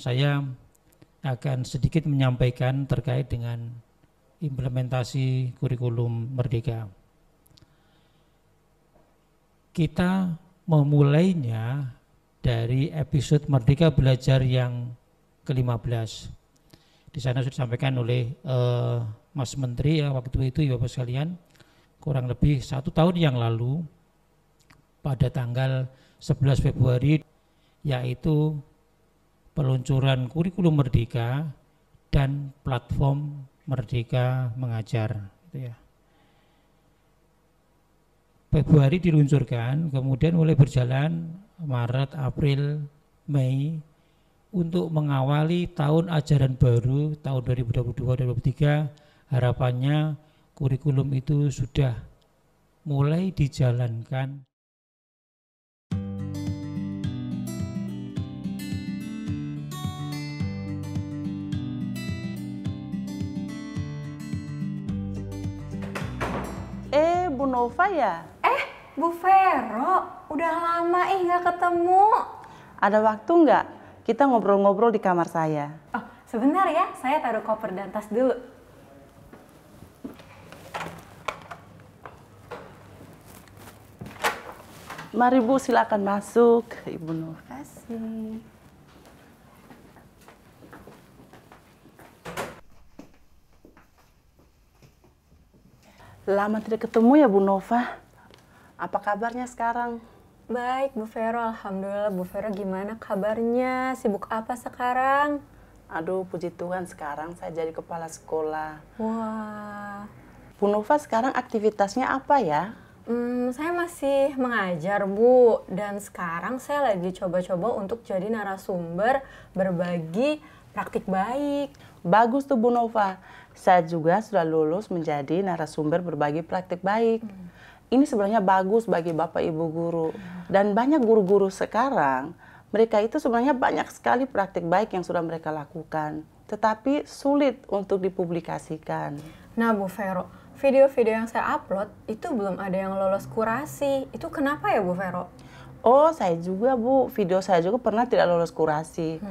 Saya akan sedikit menyampaikan terkait dengan implementasi kurikulum Merdeka. Kita memulainya dari episode Merdeka Belajar yang ke-15. Di sana sudah disampaikan oleh Mas Menteri ya, waktu itu ya Bapak sekalian, kurang lebih 1 tahun yang lalu pada tanggal 11 Februari, yaitu peluncuran kurikulum Merdeka dan platform Merdeka Mengajar. Gitu ya. Februari diluncurkan, kemudian mulai berjalan Maret, April, Mei untuk mengawali tahun ajaran baru tahun 2022-2023. Harapannya kurikulum itu sudah mulai dijalankan. Bu Nova ya? Bu Vero, udah lama nggak ketemu. Ada waktu nggak? Kita ngobrol-ngobrol di kamar saya. Oh, sebentar ya, saya taruh koper dan tas dulu. Mari Bu, silakan masuk, Ibu Nova. Kasih. Lama tidak ketemu ya Bu Nova. Apa kabarnya sekarang? Baik Bu Vero, alhamdulillah. Bu Vero gimana kabarnya? Sibuk apa sekarang? Aduh, puji Tuhan sekarang saya jadi kepala sekolah. Wah. Bu Nova sekarang aktivitasnya apa ya? Saya masih mengajar Bu, dan sekarang saya lagi coba-coba untuk jadi narasumber berbagi praktik baik. Bagus tuh Bu Nova. Saya juga sudah lulus menjadi narasumber berbagi praktik baik. Ini sebenarnya bagus bagi Bapak Ibu guru. Dan banyak guru-guru sekarang, mereka itu sebenarnya banyak sekali praktik baik yang sudah mereka lakukan. Tetapi sulit untuk dipublikasikan. Nah Bu Vero, video-video yang saya upload itu belum ada yang lolos kurasi. Itu kenapa ya Bu Vero? Oh, saya juga Bu, video saya juga pernah tidak lolos kurasi.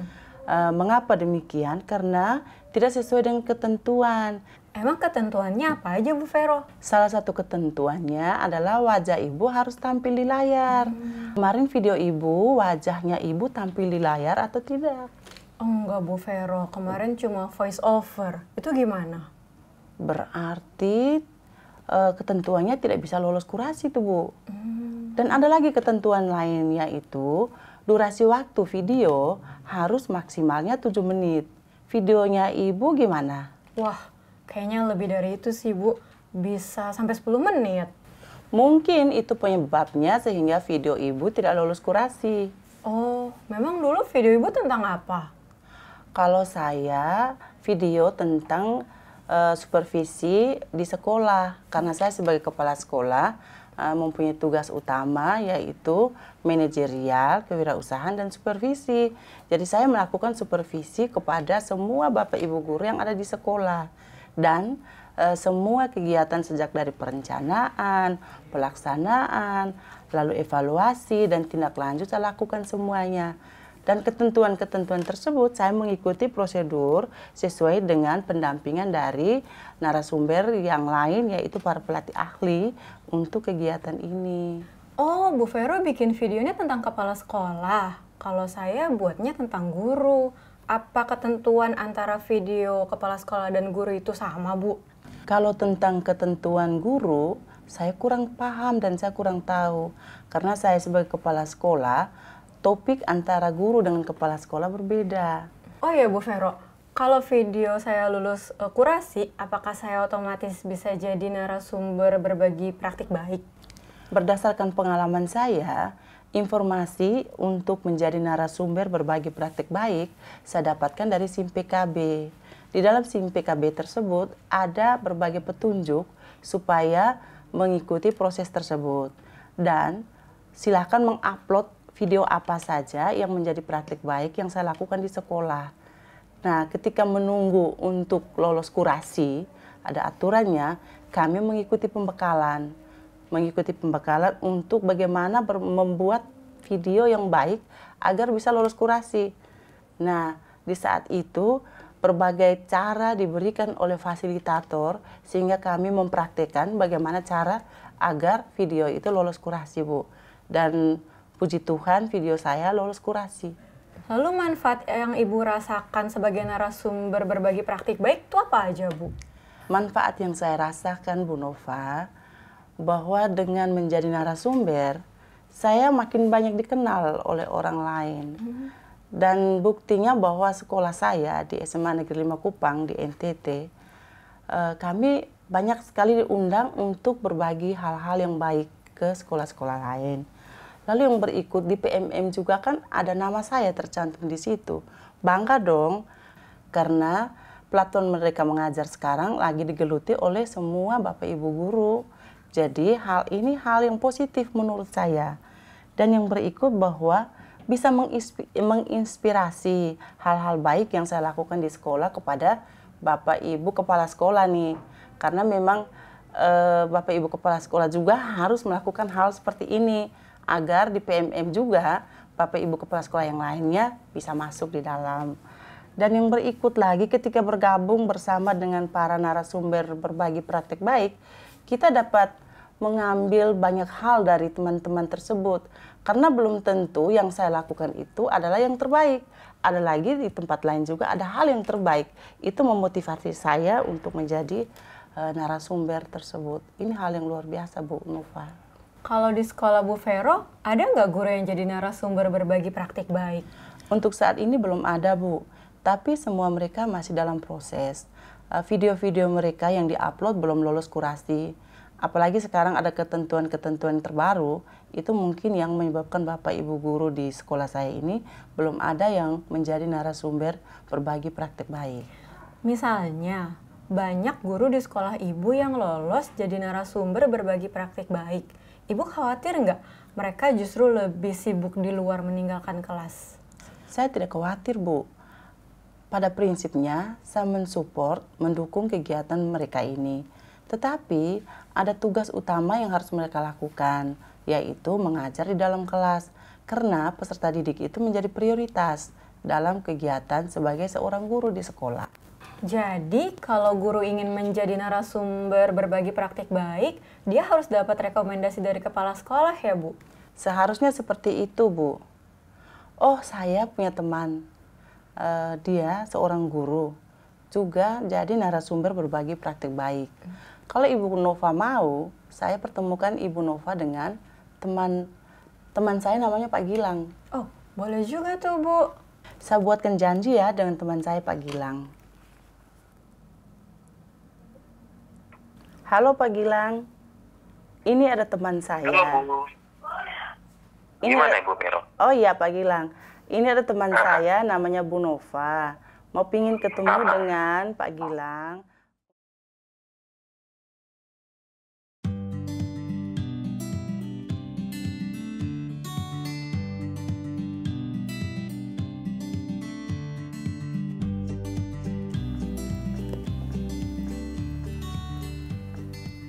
Mengapa demikian? Karena tidak sesuai dengan ketentuan. Emang ketentuannya apa aja Bu Vero? Salah satu ketentuannya adalah wajah ibu harus tampil di layar. Kemarin video ibu, wajahnya ibu tampil di layar atau tidak? Enggak Bu Vero, kemarin cuma voice over. Itu gimana? Berarti ketentuannya tidak bisa lolos kurasi tuh Bu. Dan ada lagi ketentuan lain, yaitu durasi waktu video harus maksimalnya 7 menit. Videonya ibu gimana? Wah, kayaknya lebih dari itu sih Bu. Bisa sampai 10 menit. Mungkin itu penyebabnya sehingga video ibu tidak lolos kurasi. Oh, memang dulu video ibu tentang apa? Kalau saya video tentang supervisi di sekolah. Karena saya sebagai kepala sekolah mempunyai tugas utama, yaitu manajerial, kewirausahaan, dan supervisi. Jadi saya melakukan supervisi kepada semua Bapak Ibu guru yang ada di sekolah. Dan semua kegiatan sejak dari perencanaan, pelaksanaan, lalu evaluasi, dan tindak lanjut saya lakukan semuanya. Dan ketentuan-ketentuan tersebut saya mengikuti prosedur sesuai dengan pendampingan dari narasumber yang lain, yaitu para pelatih ahli untuk kegiatan ini. Oh, Bu Vero bikin videonya tentang kepala sekolah. Kalau saya buatnya tentang guru. Apa ketentuan antara video kepala sekolah dan guru itu sama, Bu? Kalau tentang ketentuan guru, saya kurang paham dan saya kurang tahu. Karena saya sebagai kepala sekolah, topik antara guru dengan kepala sekolah berbeda. Oh ya Bu Vero, kalau video saya lulus kurasi, apakah saya otomatis bisa jadi narasumber berbagi praktik baik? Berdasarkan pengalaman saya, informasi untuk menjadi narasumber berbagi praktik baik saya dapatkan dari SIM PKB. Di dalam SIM PKB tersebut ada berbagai petunjuk supaya mengikuti proses tersebut. Dan silakan mengupload video apa saja yang menjadi praktik baik yang saya lakukan di sekolah. Nah, ketika menunggu untuk lolos kurasi, ada aturannya, kami mengikuti pembekalan. Mengikuti pembekalan untuk bagaimana membuat video yang baik agar bisa lolos kurasi. Nah, di saat itu berbagai cara diberikan oleh fasilitator sehingga kami mempraktekkan bagaimana cara agar video itu lolos kurasi, Bu. Dan puji Tuhan video saya lolos kurasi. Lalu manfaat yang Ibu rasakan sebagai narasumber berbagi praktik baik itu apa aja, Bu? Manfaat yang saya rasakan, Bu Nova, bahwa dengan menjadi narasumber, saya makin banyak dikenal oleh orang lain. Dan buktinya bahwa sekolah saya di SMA Negeri 5 Kupang di NTT, kami banyak sekali diundang untuk berbagi hal-hal yang baik ke sekolah-sekolah lain. Lalu yang berikut di PMM juga kan ada nama saya tercantum di situ. Bangga dong, karena platform mereka mengajar sekarang lagi digeluti oleh semua Bapak Ibu guru. Jadi hal ini hal yang positif menurut saya. Dan yang berikut bahwa bisa menginspirasi hal-hal baik yang saya lakukan di sekolah kepada Bapak Ibu Kepala Sekolah nih. Karena memang Bapak Ibu Kepala Sekolah juga harus melakukan hal seperti ini agar di PMM juga Bapak Ibu Kepala Sekolah yang lainnya bisa masuk di dalam. Dan yang berikut lagi ketika bergabung bersama dengan para narasumber berbagi praktek baik, kita dapat mengambil banyak hal dari teman-teman tersebut. Karena belum tentu yang saya lakukan itu adalah yang terbaik. Ada lagi di tempat lain juga ada hal yang terbaik. Itu memotivasi saya untuk menjadi narasumber tersebut. Ini hal yang luar biasa, Bu Nova. Kalau di sekolah Bu Vero, ada nggak guru yang jadi narasumber berbagi praktik baik? Untuk saat ini belum ada, Bu. Tapi semua mereka masih dalam proses. Video-video mereka yang diupload belum lolos kurasi. Apalagi sekarang ada ketentuan-ketentuan terbaru, itu mungkin yang menyebabkan Bapak Ibu guru di sekolah saya ini belum ada yang menjadi narasumber berbagi praktek baik. Misalnya, banyak guru di sekolah Ibu yang lolos jadi narasumber berbagi praktik baik. Ibu khawatir nggak mereka justru lebih sibuk di luar meninggalkan kelas? Saya tidak khawatir, Bu. Pada prinsipnya, saya mensupport, mendukung kegiatan mereka ini. Tetapi ada tugas utama yang harus mereka lakukan, yaitu mengajar di dalam kelas. Karena peserta didik itu menjadi prioritas dalam kegiatan sebagai seorang guru di sekolah. Jadi kalau guru ingin menjadi narasumber berbagi praktik baik, dia harus dapat rekomendasi dari kepala sekolah ya, Bu? Seharusnya seperti itu, Bu. Oh, saya punya teman. Dia seorang guru, juga jadi narasumber berbagi praktik baik. Kalau Ibu Nova mau, saya pertemukan Ibu Nova dengan teman saya namanya Pak Gilang. Oh, boleh juga tuh, Bu. Saya buatkan janji ya dengan teman saya Pak Gilang. Halo Pak Gilang, ini ada teman saya. Halo Bu. Gimana Ibu Vero? Oh iya Pak Gilang, ini ada teman saya namanya Bu Nova. Mau pingin ketemu dengan Pak Gilang.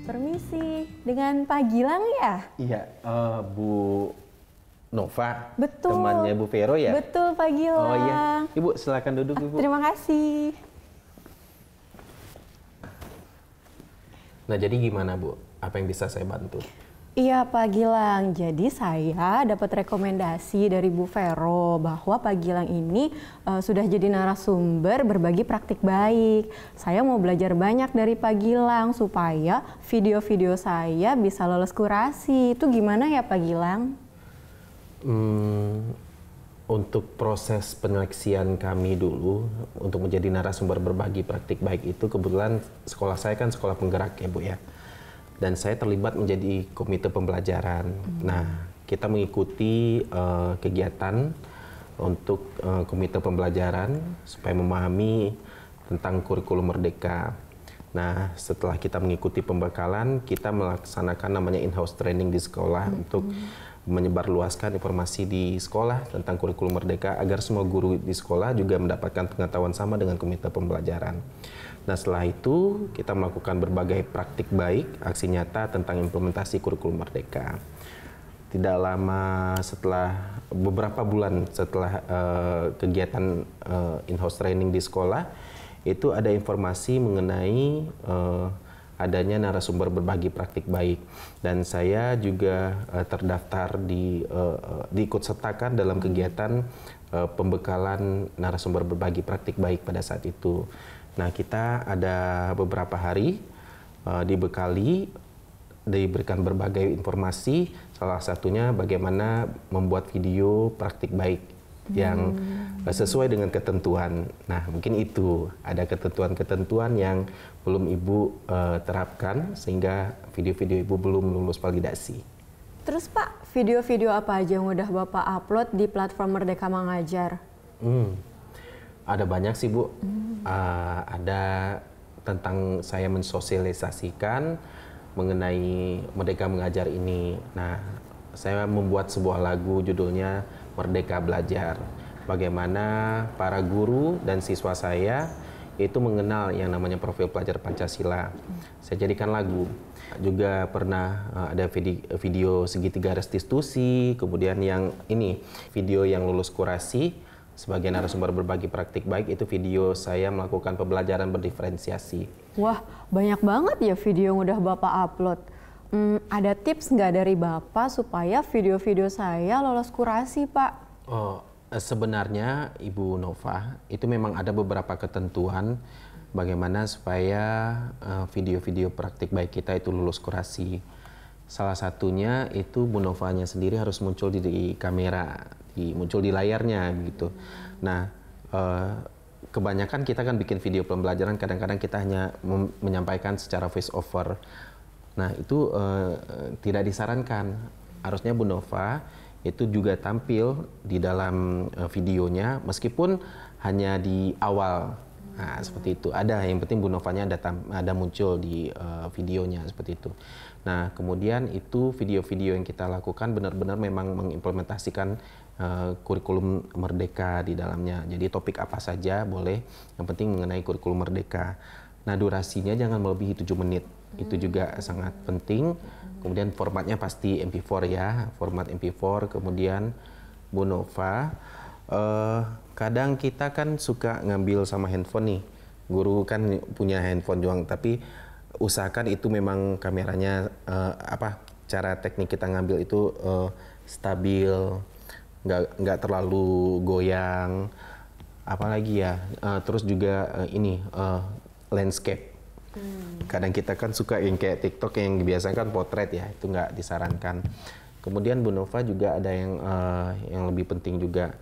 Permisi, dengan Pak Gilang ya? Iya, Bu Nova, Betul. temannya Bu Vero ya? Betul, Pak Gilang. Oh iya, Ibu silakan duduk Ibu. Terima kasih. Nah jadi gimana Bu? Apa yang bisa saya bantu? Iya Pak Gilang, jadi saya dapat rekomendasi dari Bu Vero bahwa Pak Gilang ini sudah jadi narasumber berbagi praktik baik. Saya mau belajar banyak dari Pak Gilang supaya video-video saya bisa lolos kurasi. Itu gimana ya Pak Gilang? Untuk proses penyeleksian kami dulu untuk menjadi narasumber berbagi praktik baik itu kebetulan sekolah saya kan sekolah penggerak ya Bu ya. Dan saya terlibat menjadi komite pembelajaran. Nah, kita mengikuti kegiatan untuk komite pembelajaran supaya memahami tentang kurikulum merdeka. Nah, setelah kita mengikuti pembekalan, kita melaksanakan namanya in-house training di sekolah untuk menyebarluaskan informasi di sekolah tentang kurikulum merdeka agar semua guru di sekolah juga mendapatkan pengetahuan sama dengan komite pembelajaran. Nah setelah itu kita melakukan berbagai praktik baik, aksi nyata tentang implementasi kurikulum merdeka. tidak lama setelah beberapa bulan setelah kegiatan in-house training di sekolah, itu ada informasi mengenai adanya narasumber berbagi praktik baik, dan saya juga terdaftar diikut sertakan dalam kegiatan pembekalan narasumber berbagi praktik baik pada saat itu. Nah, kita ada beberapa hari diberikan berbagai informasi, salah satunya bagaimana membuat video praktik baik yang sesuai dengan ketentuan. Nah, mungkin itu ada ketentuan-ketentuan yang belum Ibu terapkan sehingga video-video Ibu belum lulus validasi. Terus Pak, video-video apa aja yang udah Bapak upload di platform Merdeka Mengajar? Ada banyak sih Bu. Ada tentang saya mensosialisasikan mengenai Merdeka Mengajar ini. Nah, saya membuat sebuah lagu judulnya Merdeka Belajar. Bagaimana para guru dan siswa saya itu mengenal yang namanya profil pelajar Pancasila. Saya jadikan lagu. Juga pernah ada video segitiga restitusi, kemudian yang ini video yang lulus kurasi sebagai narasumber berbagi praktik baik, itu video saya melakukan pembelajaran berdiferensiasi. Wah, banyak banget ya video yang udah Bapak upload. Ada tips nggak dari Bapak supaya video-video saya lolos kurasi, Pak? Sebenarnya Ibu Nova, itu memang ada beberapa ketentuan bagaimana supaya video-video praktik baik kita itu lulus kurasi. Salah satunya itu Bu Novanya sendiri harus muncul di kamera, muncul di layarnya gitu. Nah, kebanyakan kita kan bikin video pembelajaran, kadang-kadang kita hanya menyampaikan secara voice over. Nah, itu tidak disarankan. Harusnya Bu Nova itu juga tampil di dalam videonya meskipun hanya di awal. Nah, seperti itu. Ada, yang penting Bu Novanya ada muncul di videonya seperti itu. Nah, kemudian itu video-video yang kita lakukan benar-benar memang mengimplementasikan kurikulum Merdeka di dalamnya. Jadi topik apa saja boleh, yang penting mengenai kurikulum Merdeka. Nah, durasinya jangan melebihi 7 menit. Itu juga sangat penting. Kemudian formatnya pasti MP4 ya, format MP4. Kemudian Bu Nova, kadang kita kan suka ngambil sama handphone nih. Guru kan punya handphone doang, tapi usahakan itu memang kameranya cara teknik kita ngambil itu stabil, nggak terlalu goyang, apalagi ya, terus juga landscape. Kadang kita kan suka yang kayak TikTok yang biasanya kan potret ya, itu nggak disarankan. Kemudian Bu Nova juga ada yang lebih penting juga,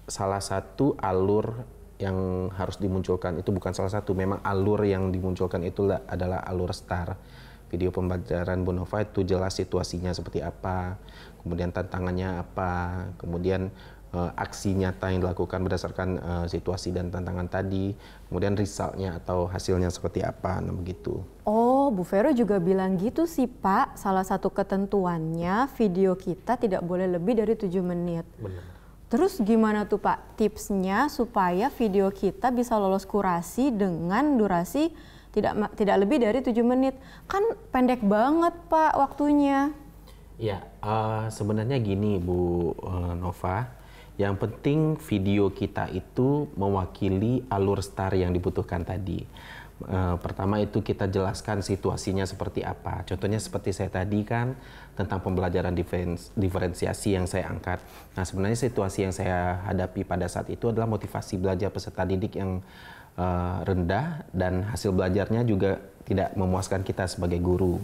salah satu alur yang harus dimunculkan itu bukan salah satu, memang alur yang dimunculkan itu adalah alur STAR. Video pembelajaran Bu Nova itu jelas situasinya seperti apa, kemudian tantangannya apa, kemudian aksi nyata yang dilakukan berdasarkan situasi dan tantangan tadi, kemudian resultnya atau hasilnya seperti apa, nah begitu. Oh, Bu Vero juga bilang gitu sih Pak, salah satu ketentuannya video kita tidak boleh lebih dari 7 menit. Benar. Terus gimana tuh Pak tipsnya supaya video kita bisa lolos kurasi dengan durasi tidak lebih dari 7 menit? Kan pendek banget Pak waktunya. Ya, sebenarnya gini Bu Nova, yang penting video kita itu mewakili alur STAR yang dibutuhkan tadi. Pertama itu kita jelaskan situasinya seperti apa. Contohnya seperti saya tadi kan tentang pembelajaran diferensiasi yang saya angkat. Nah, sebenarnya situasi yang saya hadapi pada saat itu adalah motivasi belajar peserta didik yang rendah dan hasil belajarnya juga tidak memuaskan kita sebagai guru.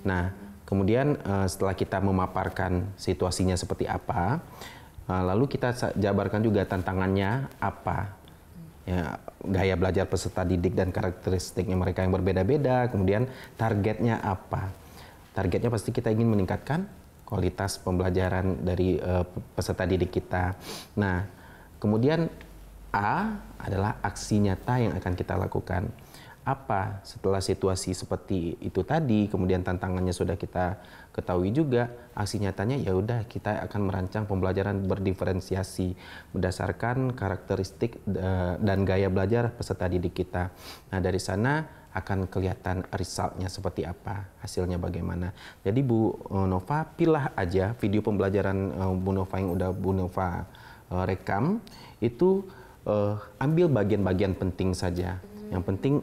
Nah, kemudian setelah kita memaparkan situasinya seperti apa, lalu kita jabarkan juga tantangannya apa. Ya, gaya belajar peserta didik dan karakteristiknya mereka yang berbeda-beda, kemudian targetnya apa. Targetnya pasti kita ingin meningkatkan kualitas pembelajaran dari peserta didik kita. Nah, kemudian A adalah aksi nyata yang akan kita lakukan. Apa setelah situasi seperti itu tadi, kemudian tantangannya sudah kita ketahui juga, aksi nyatanya ya udah kita akan merancang pembelajaran berdiferensiasi berdasarkan karakteristik dan gaya belajar peserta didik kita. Nah, dari sana akan kelihatan resultnya seperti apa, hasilnya bagaimana. Jadi Bu Nova, pilih aja video pembelajaran Bu Nova yang udah Bu Nova rekam, itu ambil bagian-bagian penting saja. Yang penting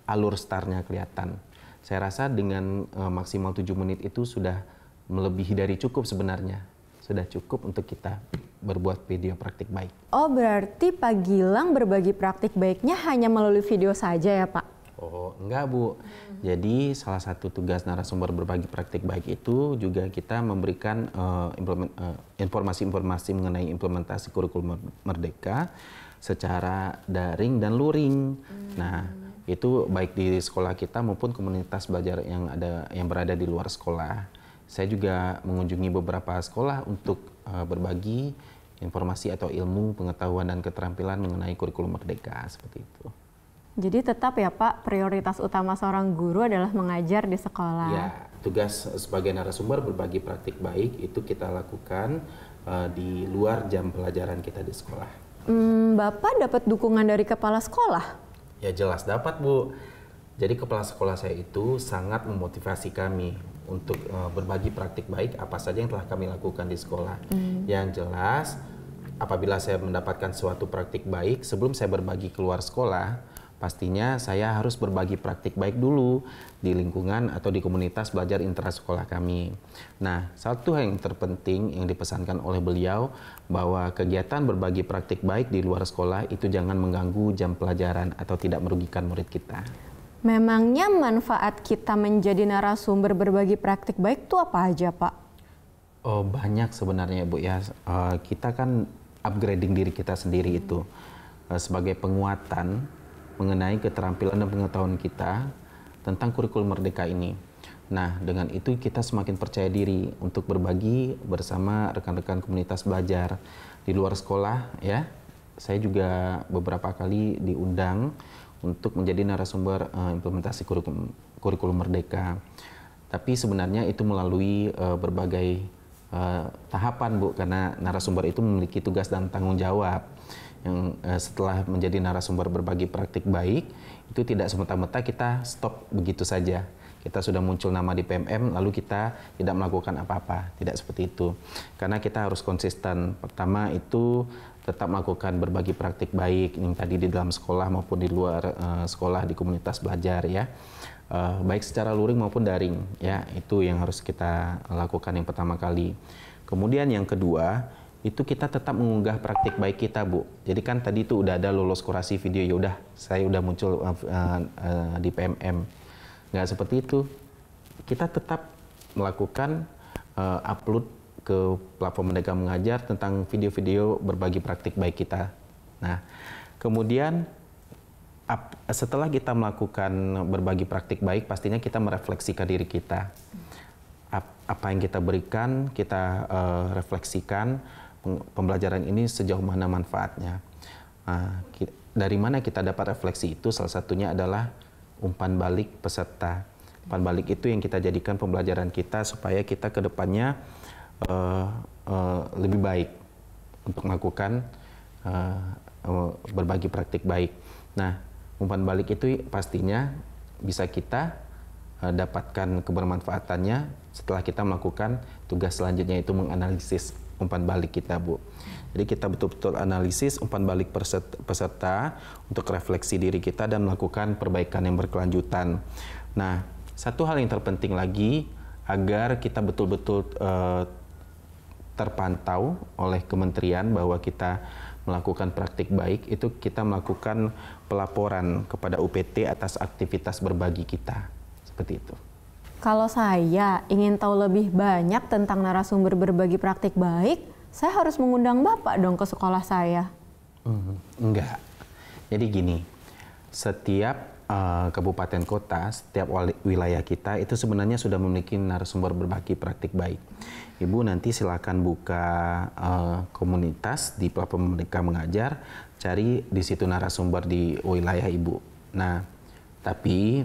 alur startnya kelihatan. Saya rasa dengan maksimal 7 menit itu sudah melebihi dari cukup sebenarnya. Sudah cukup untuk kita berbuat video praktik baik. Oh, berarti Pak Gilang berbagi praktik baiknya hanya melalui video saja ya Pak? Oh, enggak Bu. Jadi salah satu tugas narasumber berbagi praktik baik itu juga kita memberikan informasi-informasi mengenai implementasi kurikulum Merdeka secara daring dan luring. Nah, itu baik di sekolah kita maupun komunitas belajar yang berada di luar sekolah. Saya juga mengunjungi beberapa sekolah untuk berbagi informasi atau ilmu, pengetahuan dan keterampilan mengenai kurikulum Merdeka seperti itu. Jadi tetap ya Pak, prioritas utama seorang guru adalah mengajar di sekolah. Ya, tugas sebagai narasumber berbagi praktik baik itu kita lakukan di luar jam pelajaran kita di sekolah. Bapak dapat dukungan dari kepala sekolah? Ya jelas dapat Bu. Jadi kepala sekolah saya itu sangat memotivasi kami untuk berbagi praktik baik apa saja yang telah kami lakukan di sekolah. Yang jelas apabila saya mendapatkan suatu praktik baik, sebelum saya berbagi keluar sekolah, pastinya saya harus berbagi praktik baik dulu di lingkungan atau di komunitas belajar intrasekolah kami. Nah, satu hal yang terpenting yang dipesankan oleh beliau bahwa kegiatan berbagi praktik baik di luar sekolah itu jangan mengganggu jam pelajaran atau tidak merugikan murid kita. Memangnya manfaat kita menjadi narasumber berbagi praktik baik itu apa aja Pak? Oh, banyak sebenarnya Bu ya. Kita kan upgrading diri kita sendiri itu sebagai penguatan mengenai keterampilan dan pengetahuan kita tentang kurikulum Merdeka ini. Nah, dengan itu kita semakin percaya diri untuk berbagi bersama rekan-rekan komunitas belajar di luar sekolah ya. Saya juga beberapa kali diundang untuk menjadi narasumber implementasi kurikulum Merdeka. Tapi sebenarnya itu melalui berbagai tahapan Bu, karena narasumber itu memiliki tugas dan tanggung jawab. Yang setelah menjadi narasumber berbagi praktik baik, itu tidak semata-mata kita stop begitu saja. Kita sudah muncul nama di PMM, lalu kita tidak melakukan apa-apa. Tidak seperti itu. Karena kita harus konsisten. Pertama itu tetap melakukan berbagi praktik baik, yang tadi di dalam sekolah maupun di luar sekolah, di komunitas belajar ya. Baik secara luring maupun daring ya. Itu yang harus kita lakukan yang pertama kali. Kemudian yang kedua, itu kita tetap mengunggah praktik baik kita Bu. Jadi kan tadi itu udah ada lolos kurasi video, ya udah saya udah muncul di PMM. Nggak seperti itu. Kita tetap melakukan upload ke platform Merdeka Mengajar tentang video-video berbagi praktik baik kita. Nah, kemudian setelah kita melakukan berbagi praktik baik, pastinya kita merefleksikan diri kita. Apa yang kita berikan, kita refleksikan pembelajaran ini sejauh mana manfaatnya. Dari mana kita dapat refleksi itu? Salah satunya adalah umpan balik peserta. Umpan balik itu yang kita jadikan pembelajaran kita supaya kita ke depannya lebih baik untuk melakukan berbagi praktik baik. Nah, umpan balik itu pastinya bisa kita dapatkan kebermanfaatannya setelah kita melakukan tugas selanjutnya, itu menganalisis umpan balik kita Bu. Jadi kita betul-betul analisis umpan balik peserta untuk refleksi diri kita dan melakukan perbaikan yang berkelanjutan. Nah, satu hal yang terpenting lagi agar kita betul-betul terpantau oleh kementerian bahwa kita melakukan praktik baik, itu kita melakukan pelaporan kepada UPT atas aktivitas berbagi kita. Seperti itu. Kalau saya ingin tahu lebih banyak tentang narasumber berbagi praktik baik, saya harus mengundang Bapak dong ke sekolah saya. Enggak. Jadi gini, setiap kabupaten kota, setiap wilayah kita itu sebenarnya sudah memiliki narasumber berbagi praktik baik. Ibu nanti silakan buka komunitas di platform Merdeka Mengajar, cari di situ narasumber di wilayah Ibu. Nah, tapi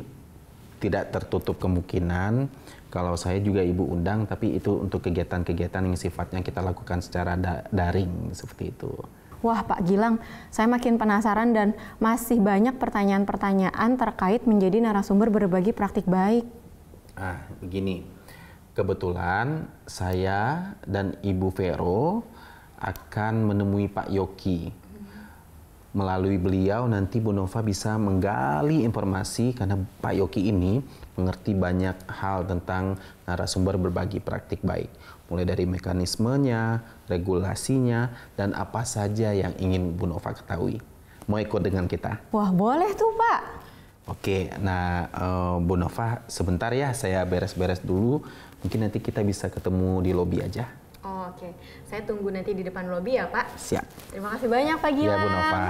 tidak tertutup kemungkinan kalau saya juga Ibu undang, tapi itu untuk kegiatan-kegiatan yang sifatnya kita lakukan secara daring seperti itu. Wah Pak Gilang, saya makin penasaran dan masih banyak pertanyaan-pertanyaan terkait menjadi narasumber berbagi praktik baik. Begini, kebetulan saya dan Ibu Vero akan menemui Pak Yoki. Melalui beliau nanti Bu Nova bisa menggali informasi karena Pak Yoki ini mengerti banyak hal tentang narasumber berbagi praktik baik. Mulai dari mekanismenya, regulasinya, dan apa saja yang ingin Bu Nova ketahui. Mau ikut dengan kita? Wah boleh tuh Pak. Oke, nah Bu Nova sebentar ya, saya beres-beres dulu. Mungkin nanti kita bisa ketemu di lobi aja. Oh, oke, saya tunggu nanti di depan lobi ya Pak. Siap. Terima kasih banyak Pak Gilang. Ya Bu Nova.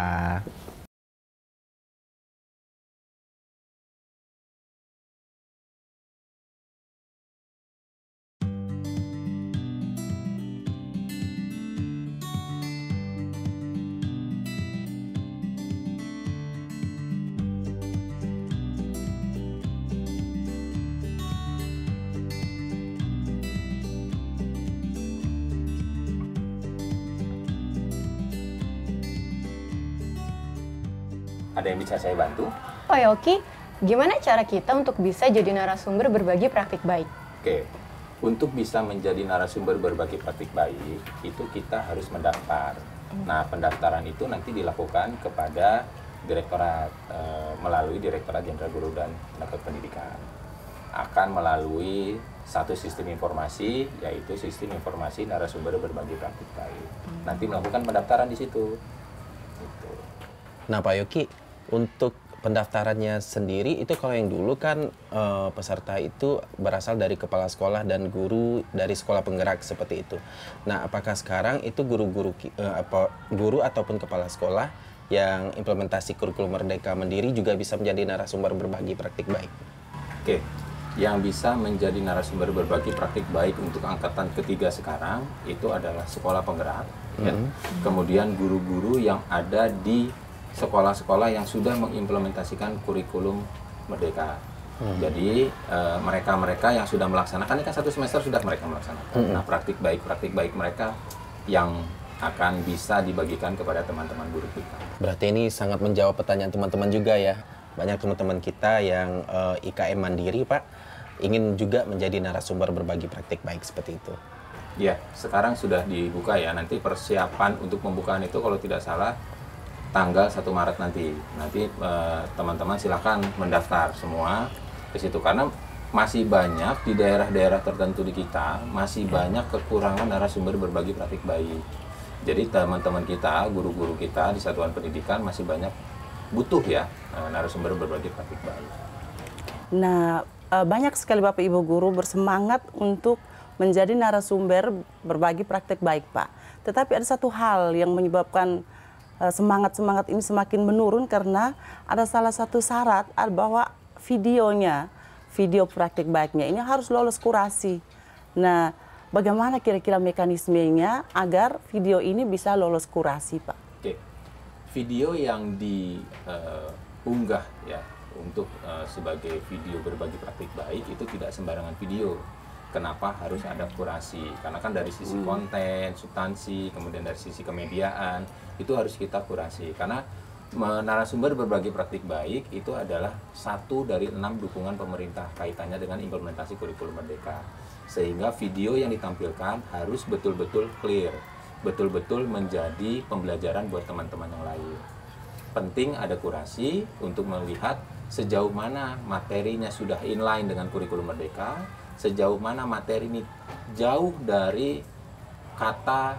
Ada yang bisa saya bantu? Pak Yoki, gimana cara kita untuk bisa jadi narasumber berbagi praktik baik? Oke, untuk bisa menjadi narasumber berbagi praktik baik, itu kita harus mendaftar. Nah, pendaftaran itu nanti dilakukan kepada direktorat, melalui Direktorat Jenderal Guru dan Tenaga Pendidikan. Akan melalui satu sistem informasi, yaitu sistem informasi narasumber berbagi praktik baik. Nanti melakukan pendaftaran di situ. Gitu. Nah Pak Yoki, untuk pendaftarannya sendiri itu kalau yang dulu kan peserta itu berasal dari kepala sekolah dan guru dari sekolah penggerak seperti itu. Nah apakah sekarang itu guru ataupun kepala sekolah yang implementasi kurikulum Merdeka Mandiri juga bisa menjadi narasumber berbagi praktik baik? Oke, yang bisa menjadi narasumber berbagi praktik baik untuk angkatan ketiga sekarang itu adalah sekolah penggerak, ya. Kemudian guru-guru yang ada di sekolah-sekolah yang sudah mengimplementasikan kurikulum Merdeka. Jadi mereka-mereka yang sudah melaksanakan, ini kan satu semester sudah mereka melaksanakan. Nah praktik baik mereka yang akan bisa dibagikan kepada teman-teman guru kita. Berarti ini sangat menjawab pertanyaan teman-teman juga ya. Banyak teman-teman kita yang IKM Mandiri Pak, ingin juga menjadi narasumber berbagi praktik baik seperti itu. Ya, sekarang sudah dibuka ya. Nanti persiapan untuk pembukaan itu kalau tidak salah tanggal 1 Maret nanti. Nanti teman-teman silakan mendaftar semua ke situ karena masih banyak di daerah-daerah tertentu di kita masih banyak kekurangan narasumber berbagi praktik baik. Jadi teman-teman kita, guru-guru kita di satuan pendidikan masih banyak butuh ya narasumber berbagi praktik baik. Nah, banyak sekali Bapak Ibu guru bersemangat untuk menjadi narasumber berbagi praktik baik, Pak. Tetapi ada satu hal yang menyebabkan semangat-semangat ini semakin menurun karena ada salah satu syarat bahwa video praktik baiknya ini harus lolos kurasi. Nah, bagaimana kira-kira mekanismenya agar video ini bisa lolos kurasi, Pak? Oke, video yang diunggah ya untuk sebagai video berbagi praktik baik itu tidak sembarangan video. Kenapa harus ada kurasi? Karena kan dari sisi konten, substansi, kemudian dari sisi kemediaan, itu harus kita kurasi. Karena narasumber berbagi praktik baik itu adalah satu dari 6 dukungan pemerintah kaitannya dengan implementasi kurikulum Merdeka. Sehingga video yang ditampilkan harus betul-betul clear, betul-betul menjadi pembelajaran buat teman-teman yang lain. Penting ada kurasi untuk melihat sejauh mana materinya sudah inline dengan kurikulum Merdeka, sejauh mana materi ini jauh dari kata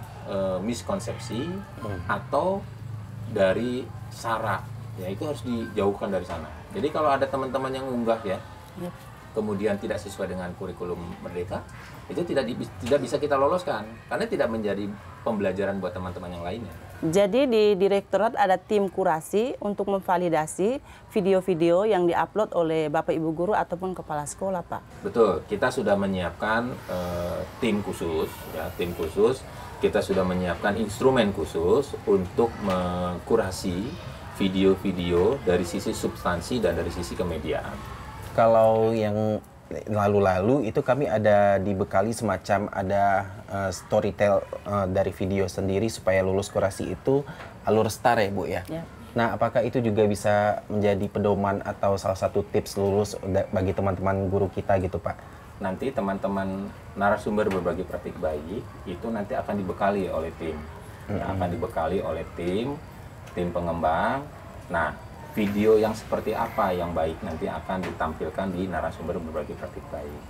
miskonsepsi atau dari sara, ya itu harus dijauhkan dari sana. Jadi kalau ada teman-teman yang unggah ya, kemudian tidak sesuai dengan kurikulum Merdeka, itu tidak bisa kita loloskan karena tidak menjadi pembelajaran buat teman-teman yang lainnya. Jadi di direktorat ada tim kurasi untuk memvalidasi video-video yang diupload oleh Bapak Ibu guru ataupun kepala sekolah, Pak. Betul, kita sudah menyiapkan tim khusus, ya tim khusus. Kita sudah menyiapkan instrumen khusus untuk mengkurasi video-video dari sisi substansi dan dari sisi kemediaan. Kalau yang lalu-lalu itu kami ada dibekali semacam ada storytell dari video sendiri supaya lulus kurasi itu alur STAR ya Bu ya. Nah, apakah itu juga bisa menjadi pedoman atau salah satu tips lulus bagi teman-teman guru kita gitu Pak? Nanti teman-teman narasumber berbagi praktik baik itu nanti akan dibekali oleh tim. Akan dibekali oleh tim pengembang. Nah, video yang seperti apa yang baik nanti akan ditampilkan di narasumber berbagi praktik baik.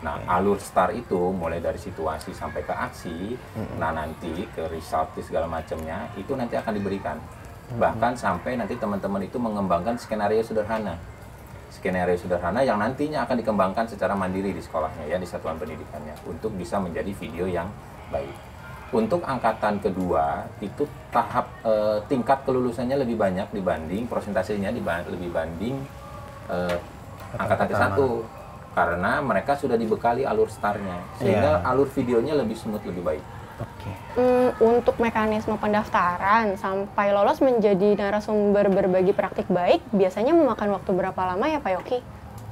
Nah, alur STAR itu mulai dari situasi sampai ke aksi, nah nanti ke result segala macamnya itu nanti akan diberikan. Bahkan sampai nanti teman-teman itu mengembangkan skenario sederhana. Skenario sederhana yang nantinya akan dikembangkan secara mandiri di sekolahnya ya, di satuan pendidikannya untuk bisa menjadi video yang baik. Untuk angkatan kedua itu tahap tingkat kelulusannya lebih banyak dibanding prosentasenya lebih banding angkatan ke-1 karena mereka sudah dibekali alur STAR-nya sehingga alur videonya lebih smooth, lebih baik. Untuk mekanisme pendaftaran sampai lolos menjadi narasumber berbagi praktik baik biasanya memakan waktu berapa lama ya Pak Yoki?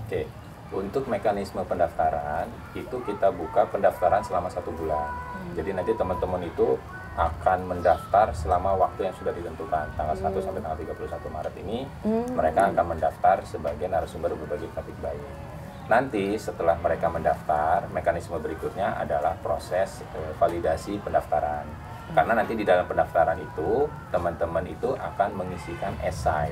Oke. Untuk mekanisme pendaftaran itu kita buka pendaftaran selama 1 bulan. Jadi nanti teman-teman itu akan mendaftar selama waktu yang sudah ditentukan tanggal 1 sampai tanggal 31 Maret ini mereka akan mendaftar sebagai narasumber berbagi praktik baik. Nanti setelah mereka mendaftar, mekanisme berikutnya adalah proses validasi pendaftaran. Karena nanti di dalam pendaftaran itu teman-teman itu akan mengisikan esai.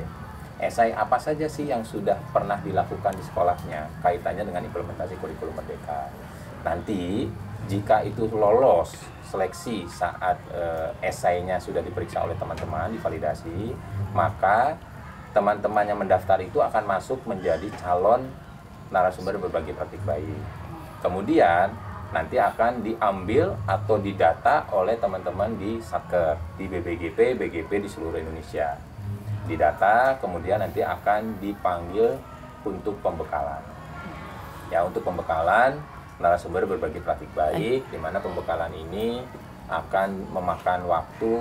Esai apa saja sih yang sudah pernah dilakukan di sekolahnya kaitannya dengan implementasi kurikulum Merdeka. Nanti jika itu lolos seleksi saat esainya sudah diperiksa oleh teman-teman, divalidasi, maka teman-teman yang mendaftar itu akan masuk menjadi calon narasumber berbagi praktik baik. Kemudian nanti akan diambil atau didata oleh teman-teman di Satker, di BBGP, BGP di seluruh Indonesia. Didata, kemudian nanti akan dipanggil untuk pembekalan. Ya, untuk pembekalan narasumber berbagi praktik baik, di mana pembekalan ini akan memakan waktu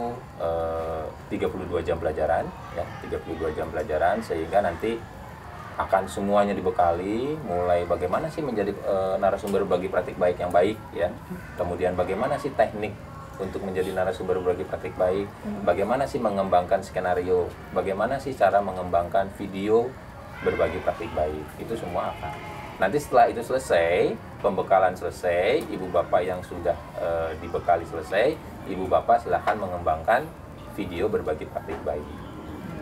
32 jam pelajaran, ya, 32 jam pelajaran, sehingga nanti akan semuanya dibekali, mulai bagaimana sih menjadi narasumber berbagi praktik baik yang baik, ya, kemudian bagaimana sih teknik untuk menjadi narasumber berbagi praktik baik, bagaimana sih mengembangkan skenario, bagaimana sih cara mengembangkan video berbagi praktik baik, itu semua akan. Nanti setelah itu selesai, pembekalan selesai, ibu bapak yang sudah dibekali selesai, ibu bapak silahkan mengembangkan video berbagi praktik baik.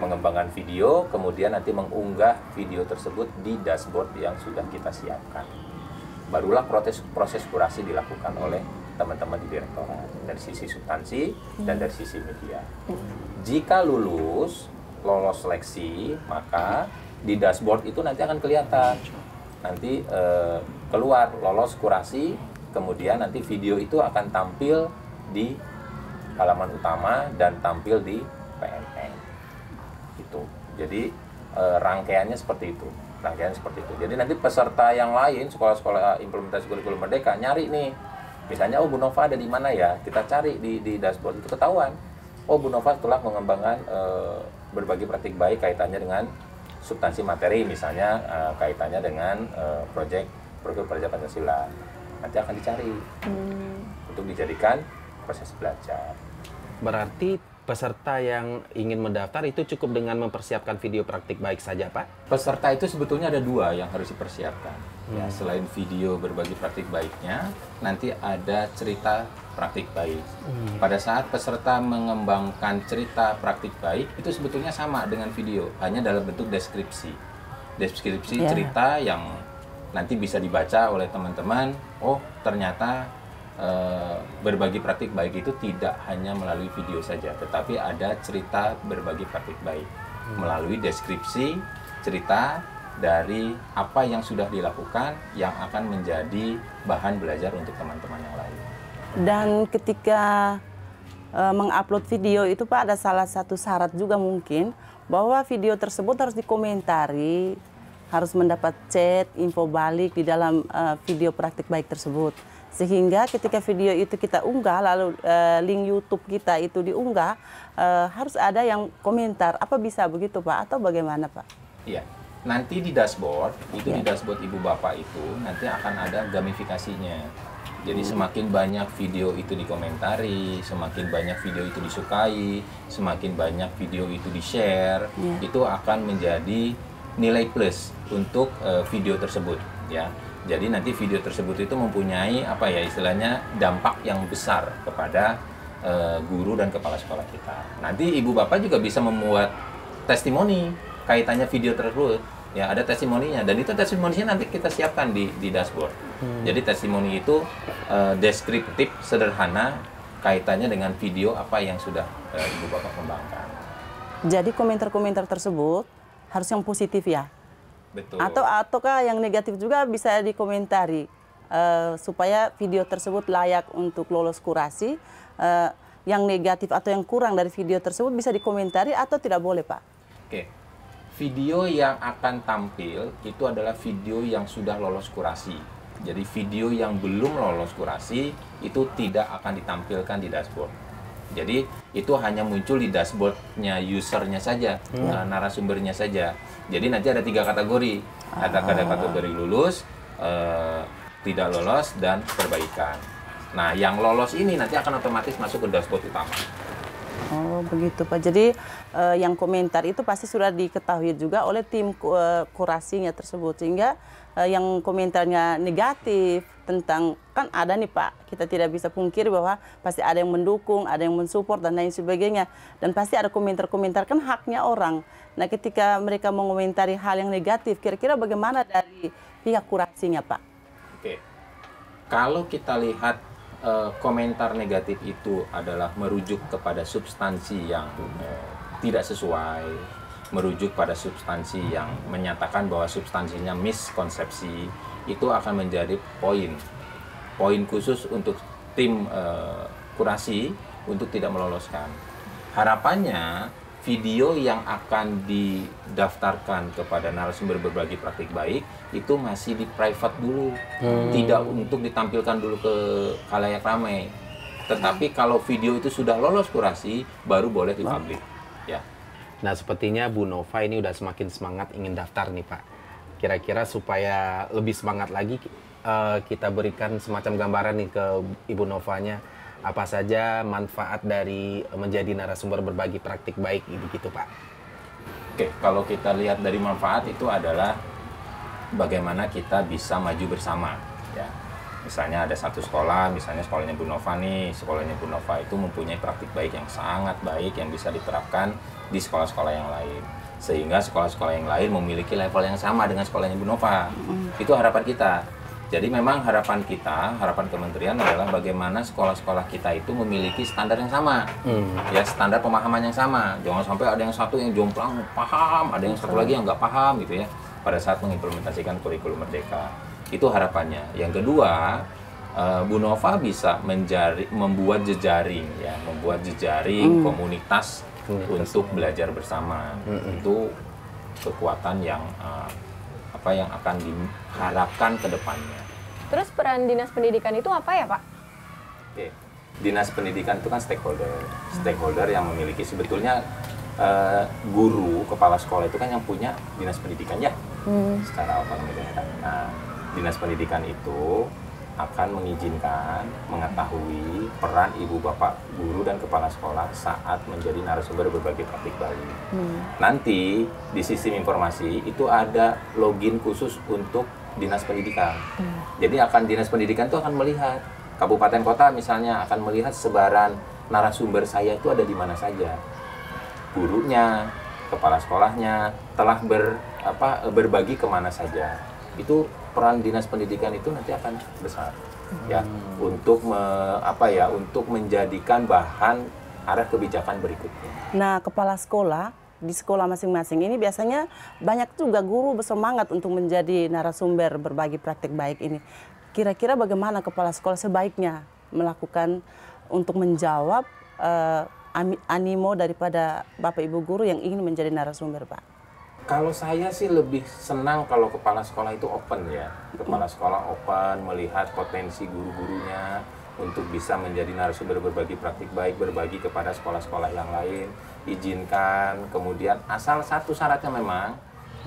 Mengembangkan video, kemudian nanti mengunggah video tersebut di dashboard yang sudah kita siapkan. Barulah proses kurasi dilakukan oleh teman-teman di direktorat dari sisi substansi dan dari sisi media. Jika lolos seleksi, maka di dashboard itu nanti akan kelihatan. Nanti keluar lolos kurasi, kemudian nanti video itu akan tampil di halaman utama dan tampil di PNN. Itu. Jadi rangkaiannya seperti itu. Jadi nanti peserta yang lain, sekolah-sekolah implementasi kurikulum Merdeka nyari nih. Misalnya, Bu Nova ada di mana ya? Kita cari di dashboard, itu ketahuan. Bu Nova telah mengembangkan berbagi praktik baik kaitannya dengan substansi materi, misalnya kaitannya dengan program Praja Pancasila. Nanti akan dicari untuk dijadikan proses belajar. Berarti peserta yang ingin mendaftar itu cukup dengan mempersiapkan video praktik baik saja, Pak? Peserta itu sebetulnya ada 2 yang harus dipersiapkan. Ya, selain video berbagi praktik baiknya, nanti ada cerita praktik baik. Pada saat peserta mengembangkan cerita praktik baik, itu sebetulnya sama dengan video, hanya dalam bentuk deskripsi. Cerita yang nanti bisa dibaca oleh teman-teman. Oh, ternyata berbagi praktik baik itu tidak hanya melalui video saja, tetapi ada cerita berbagi praktik baik melalui deskripsi cerita dari apa yang sudah dilakukan yang akan menjadi bahan belajar untuk teman-teman yang lain. Dan ketika mengupload video itu Pak, ada salah satu syarat juga mungkin bahwa video tersebut harus dikomentari, harus mendapat chat, info balik di dalam video praktik baik tersebut. Sehingga ketika video itu kita unggah, lalu link YouTube kita itu diunggah, harus ada yang komentar. Apa bisa begitu Pak? Atau bagaimana Pak? Iya, nanti di dashboard, itu di dashboard ibu bapak itu nanti akan ada gamifikasinya. Jadi semakin banyak video itu dikomentari, semakin banyak video itu disukai, semakin banyak video itu di-share, itu akan menjadi nilai plus untuk video tersebut, ya. Jadi nanti video tersebut itu mempunyai apa ya istilahnya dampak yang besar kepada guru dan kepala sekolah kita. Nanti ibu bapak juga bisa membuat testimoni kaitannya video tersebut. Ya, ada testimoninya dan itu testimoninya nanti kita siapkan di dashboard. Jadi testimoni itu deskriptif, sederhana, kaitannya dengan video apa yang sudah ibu bapak kembangkan. Jadi komentar-komentar tersebut harus yang positif ya? Betul. Ataukah yang negatif juga bisa dikomentari supaya video tersebut layak untuk lolos kurasi. Yang negatif atau yang kurang dari video tersebut bisa dikomentari atau tidak boleh, Pak? Oke. Video yang akan tampil itu adalah video yang sudah lolos kurasi. Jadi video yang belum lolos kurasi itu tidak akan ditampilkan di dashboard. Jadi itu hanya muncul di dashboardnya usernya saja, narasumbernya saja. Jadi nanti ada 3 kategori. Ada kategori lulus, tidak lolos, dan perbaikan. Nah, yang lolos ini nanti akan otomatis masuk ke dashboard utama. Oh, begitu Pak. Jadi yang komentar itu pasti sudah diketahui juga oleh tim kurasinya tersebut. Sehingga yang komentarnya negatif tentang, kan ada nih Pak, kita tidak bisa pungkiri bahwa pasti ada yang mendukung, ada yang mensupport dan lain sebagainya. Dan pasti ada komentar-komentar, kan haknya orang. Nah, ketika mereka mengomentari hal yang negatif, kira-kira bagaimana dari pihak kurasinya Pak? Oke, kalau kita lihat komentar negatif itu adalah merujuk kepada substansi yang tidak sesuai, merujuk pada substansi yang menyatakan bahwa substansinya miskonsepsi, itu akan menjadi poin khusus untuk tim kurasi untuk tidak meloloskan. Harapannya video yang akan didaftarkan kepada narasumber berbagi praktik baik itu masih di private dulu, tidak untuk ditampilkan dulu ke khalayak ramai. Tetapi kalau video itu sudah lolos kurasi, baru boleh dipublik. Ya. Nah, sepertinya Bu Nova ini udah semakin semangat ingin daftar nih Pak. Kira-kira supaya lebih semangat lagi, kita berikan semacam gambaran nih ke Ibu Novanya. Apa saja manfaat dari menjadi narasumber berbagi praktik baik begitu Pak? Oke, kalau kita lihat dari manfaat itu adalah bagaimana kita bisa maju bersama. Ya, misalnya ada satu sekolah, misalnya sekolahnya Bu Nova nih, sekolahnya Bu Nova itu mempunyai praktik baik yang sangat baik yang bisa diterapkan di sekolah-sekolah yang lain. Sehingga sekolah-sekolah yang lain memiliki level yang sama dengan sekolahnya Bu Nova. Itu harapan kita. Jadi memang harapan kita, harapan kementerian adalah bagaimana sekolah-sekolah kita itu memiliki standar yang sama, ya standar pemahaman yang sama. Jangan sampai ada yang satu yang jomplang paham, ada yang satu lagi yang nggak paham gitu ya. Pada saat mengimplementasikan kurikulum Merdeka, itu harapannya. Yang kedua, Bu Nova bisa membuat jejaring, ya, membuat jejaring komunitas untuk belajar bersama. Itu kekuatan yang yang akan diharapkan ke depannya. Terus peran dinas pendidikan itu apa ya Pak? Oke. Dinas pendidikan itu kan stakeholder yang memiliki sebetulnya guru, kepala sekolah itu kan yang punya dinas pendidikan ya, secara otonom. Nah, dinas pendidikan itu akan mengizinkan, mengetahui peran ibu bapak guru dan kepala sekolah saat menjadi narasumber berbagi praktik baik. Nanti di sistem informasi itu ada login khusus untuk dinas pendidikan. Jadi dinas pendidikan itu akan melihat kabupaten kota misalnya akan melihat sebaran narasumber saya itu ada di mana saja. Gurunya, kepala sekolahnya telah berbagi kemana saja. Itu peran dinas pendidikan itu nanti akan besar ya untuk untuk menjadikan bahan arah kebijakan berikutnya. Nah, kepala sekolah di sekolah masing-masing ini biasanya banyak juga guru bersemangat untuk menjadi narasumber berbagi praktik baik ini. Kira-kira bagaimana kepala sekolah sebaiknya melakukan untuk menjawab animo daripada Bapak Ibu guru yang ingin menjadi narasumber, Pak? Kalau saya sih lebih senang kalau kepala sekolah itu open ya. Kepala sekolah open, melihat potensi guru-gurunya untuk bisa menjadi narasumber berbagi praktik baik, berbagi kepada sekolah-sekolah yang lain. Izinkan, kemudian asal satu syaratnya memang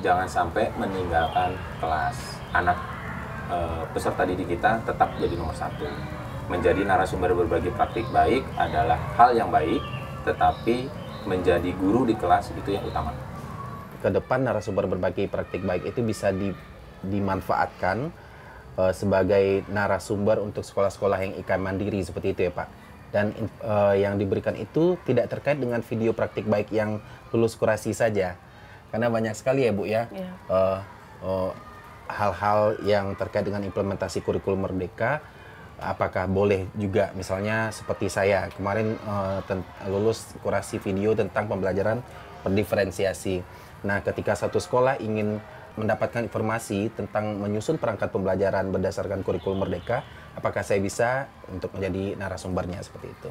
jangan sampai meninggalkan kelas. Anak peserta didik kita tetap jadi nomor satu. Menjadi narasumber berbagi praktik baik adalah hal yang baik, tetapi menjadi guru di kelas itu yang utama. Ke depan narasumber berbagi praktik baik itu bisa dimanfaatkan sebagai narasumber untuk sekolah-sekolah yang IKM mandiri seperti itu ya Pak. Dan yang diberikan itu tidak terkait dengan video praktik baik yang lulus kurasi saja. Karena banyak sekali ya Bu ya. Hal-hal yang terkait dengan implementasi kurikulum merdeka, apakah boleh juga misalnya seperti saya kemarin lulus kurasi video tentang pembelajaran berdiferensiasi. Nah, ketika satu sekolah ingin mendapatkan informasi tentang menyusun perangkat pembelajaran berdasarkan kurikulum merdeka, apakah saya bisa untuk menjadi narasumbernya seperti itu?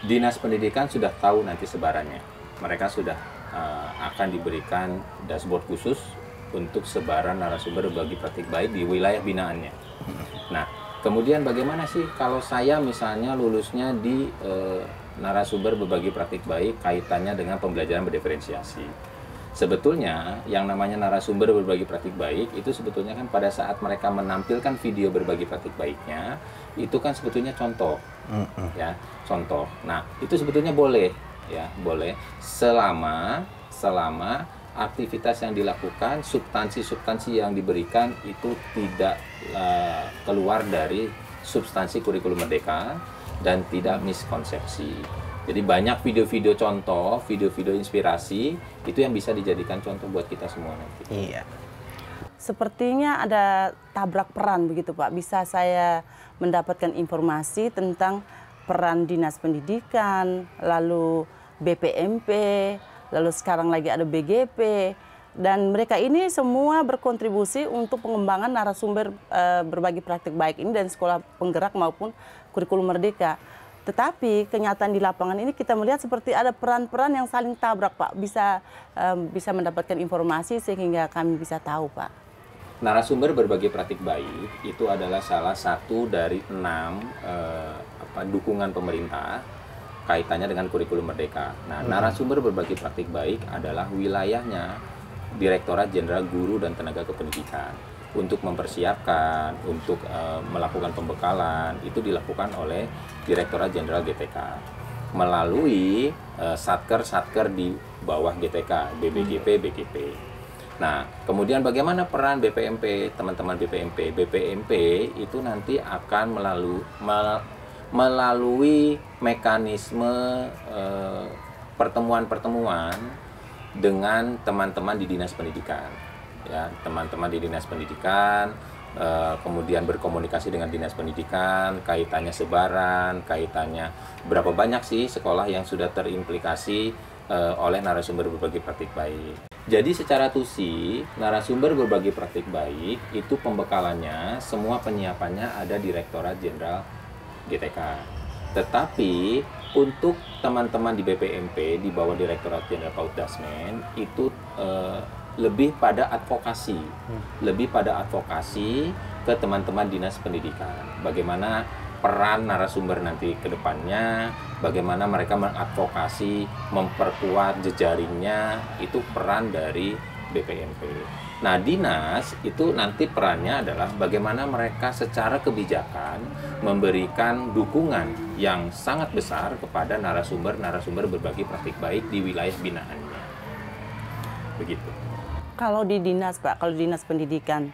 Dinas Pendidikan sudah tahu nanti sebarannya. Mereka sudah akan diberikan dashboard khusus untuk sebaran narasumber berbagi praktik baik di wilayah binaannya. Nah, kemudian bagaimana sih kalau saya misalnya lulusnya di narasumber berbagi praktik baik kaitannya dengan pembelajaran berdiferensiasi? Sebetulnya yang namanya narasumber berbagi praktik baik itu sebetulnya kan pada saat mereka menampilkan video berbagi praktik baiknya, itu kan sebetulnya contoh, ya, contoh. Nah, itu sebetulnya boleh, ya, boleh selama aktivitas yang dilakukan, substansi yang diberikan itu tidak keluar dari substansi kurikulum merdeka dan tidak miskonsepsi. Jadi banyak video-video contoh, video-video inspirasi itu yang bisa dijadikan contoh buat kita semua nanti. Iya. Sepertinya ada tabrak peran begitu Pak. Bisa saya mendapatkan informasi tentang peran Dinas Pendidikan, lalu BPMP, lalu sekarang lagi ada BGP, dan mereka ini semua berkontribusi untuk pengembangan narasumber berbagi praktik baik ini dan sekolah penggerak maupun kurikulum merdeka. Tetapi kenyataan di lapangan ini kita melihat seperti ada peran-peran yang saling tabrak Pak. Bisa mendapatkan informasi sehingga kami bisa tahu Pak. Narasumber berbagi praktik baik itu adalah salah satu dari 6 dukungan pemerintah kaitannya dengan kurikulum merdeka. Nah, narasumber berbagi praktik baik adalah wilayahnya Direktorat Jenderal Guru dan Tenaga Kependidikan. Untuk mempersiapkan, untuk melakukan pembekalan, itu dilakukan oleh Direktorat Jenderal GTK melalui satker-satker di bawah GTK, BBGP, BGP. Nah, kemudian bagaimana peran BPMP, teman-teman BPMP? BPMP itu nanti akan melalui mekanisme pertemuan-pertemuan dengan teman-teman di Dinas Pendidikan. Ya, teman-teman di Dinas Pendidikan, kemudian berkomunikasi dengan Dinas Pendidikan, kaitannya sebaran, kaitannya berapa banyak sih sekolah yang sudah terimplikasi oleh narasumber berbagi praktik baik. Jadi secara tusi, narasumber berbagi praktik baik itu pembekalannya, semua penyiapannya ada Direktorat Jenderal GTK. Tetapi untuk teman-teman di BPMP di bawah Direktorat Jenderal PAUD Dasmen itu lebih pada advokasi, ke teman-teman Dinas Pendidikan. Bagaimana peran narasumber nanti ke depannya, bagaimana mereka mengadvokasi, memperkuat jejaringnya, itu peran dari BPMP. Nah, Dinas itu nanti perannya adalah bagaimana mereka secara kebijakan memberikan dukungan yang sangat besar kepada narasumber berbagi praktik baik di wilayah binaannya. Begitu. Kalau di Dinas Pak, kalau di Dinas Pendidikan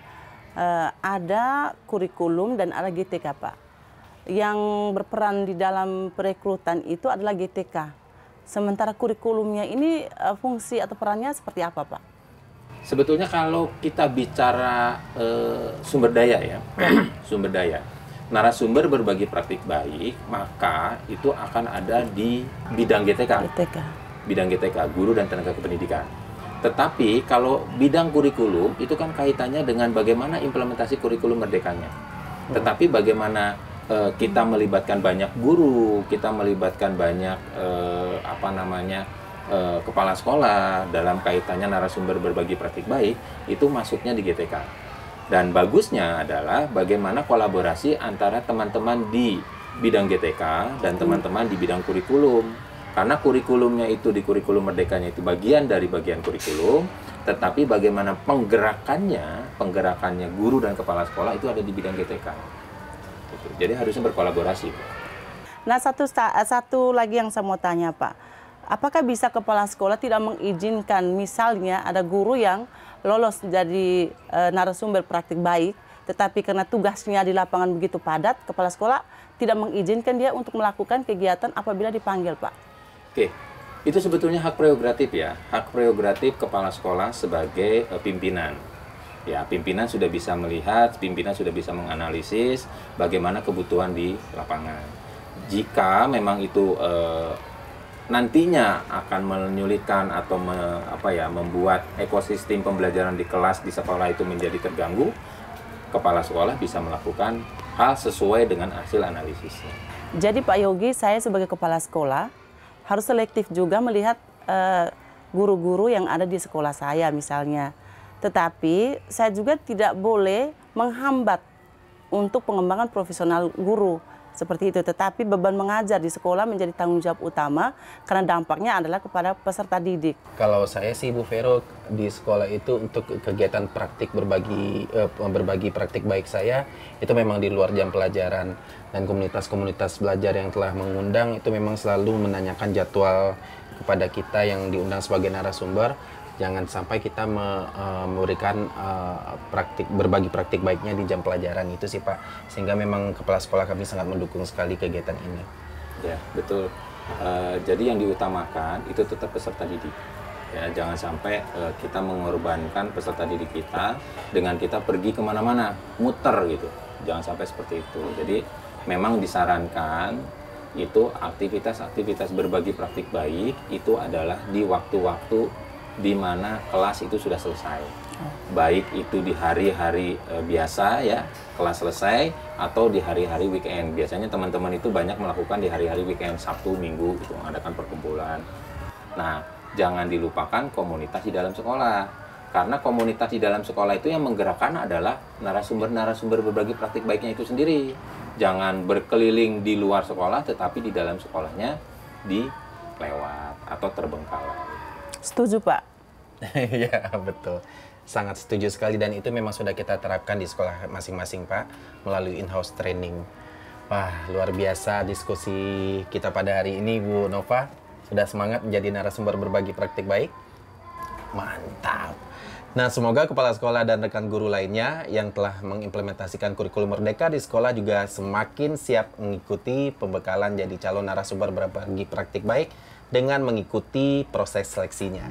ada kurikulum dan ada GTK Pak. Yang berperan di dalam perekrutan itu adalah GTK. Sementara kurikulumnya ini fungsi atau perannya seperti apa Pak? Sebetulnya kalau kita bicara sumber daya ya, sumber daya, narasumber berbagi praktik baik, maka itu akan ada di bidang GTK. Bidang GTK, guru dan tenaga kependidikan. Tetapi kalau bidang kurikulum itu kan kaitannya dengan bagaimana implementasi kurikulum merdekanya. Tetapi bagaimana kita melibatkan banyak guru, kita melibatkan banyak kepala sekolah dalam kaitannya narasumber berbagi praktik baik, itu masuknya di GTK. Dan bagusnya adalah bagaimana kolaborasi antara teman-teman di bidang GTK dan teman-teman di bidang kurikulum. Karena kurikulumnya itu di kurikulum merdekanya itu bagian dari bagian kurikulum, tetapi bagaimana penggerakannya guru dan kepala sekolah itu ada di bidang GTK. Gitu. Jadi harusnya berkolaborasi. Nah, satu lagi yang saya mau tanya, Pak. Apakah bisa kepala sekolah tidak mengizinkan misalnya ada guru yang lolos jadi narasumber praktik baik, tetapi karena tugasnya di lapangan begitu padat, kepala sekolah tidak mengizinkan dia untuk melakukan kegiatan apabila dipanggil, Pak? Oke, itu sebetulnya hak prerogatif ya, hak prerogatif kepala sekolah sebagai pimpinan. Ya, pimpinan sudah bisa melihat, pimpinan sudah bisa menganalisis bagaimana kebutuhan di lapangan. Jika memang itu nantinya akan menyulitkan atau membuat ekosistem pembelajaran di kelas di sekolah itu menjadi terganggu, kepala sekolah bisa melakukan hal sesuai dengan hasil analisisnya. Jadi Pak Yogi, saya sebagai kepala sekolah harus selektif juga melihat guru-guru yang ada di sekolah saya misalnya. Tetapi saya juga tidak boleh menghambat untuk pengembangan profesional guru. Seperti itu, tetapi beban mengajar di sekolah menjadi tanggung jawab utama karena dampaknya adalah kepada peserta didik. Kalau saya sih Bu Vero, di sekolah itu untuk kegiatan praktik berbagi praktik baik saya itu memang di luar jam pelajaran, dan komunitas-komunitas belajar yang telah mengundang itu memang selalu menanyakan jadwal kepada kita yang diundang sebagai narasumber. Jangan sampai kita memberikan berbagi praktik baiknya di jam pelajaran itu sih Pak. Sehingga memang kepala sekolah kami sangat mendukung sekali kegiatan ini. Ya, betul. Jadi yang diutamakan itu tetap peserta didik. Ya, jangan sampai kita mengorbankan peserta didik kita dengan kita pergi kemana-mana, muter gitu. Jangan sampai seperti itu. Jadi memang disarankan itu aktivitas-aktivitas berbagi praktik baik itu adalah di waktu-waktu di mana kelas itu sudah selesai, baik itu di hari-hari biasa ya, kelas selesai, atau di hari-hari weekend. Biasanya teman-teman itu banyak melakukan di hari-hari weekend, Sabtu, Minggu, itu mengadakan perkumpulan. Nah, jangan dilupakan komunitas di dalam sekolah, karena komunitas di dalam sekolah itu yang menggerakkan adalah narasumber-narasumber berbagi praktik baiknya itu sendiri. Jangan berkeliling di luar sekolah, tetapi di dalam sekolahnya dilewat atau terbengkalai. Setuju, Pak. Ya, betul. Sangat setuju sekali, dan itu memang sudah kita terapkan di sekolah masing-masing, Pak, melalui in-house training. Wah, luar biasa diskusi kita pada hari ini, Bu Nova. Sudah semangat menjadi narasumber berbagi praktik baik? Mantap. Nah, semoga kepala sekolah dan rekan guru lainnya yang telah mengimplementasikan kurikulum Merdeka di sekolah juga semakin siap mengikuti pembekalan jadi calon narasumber berbagi praktik baik dengan mengikuti proses seleksinya.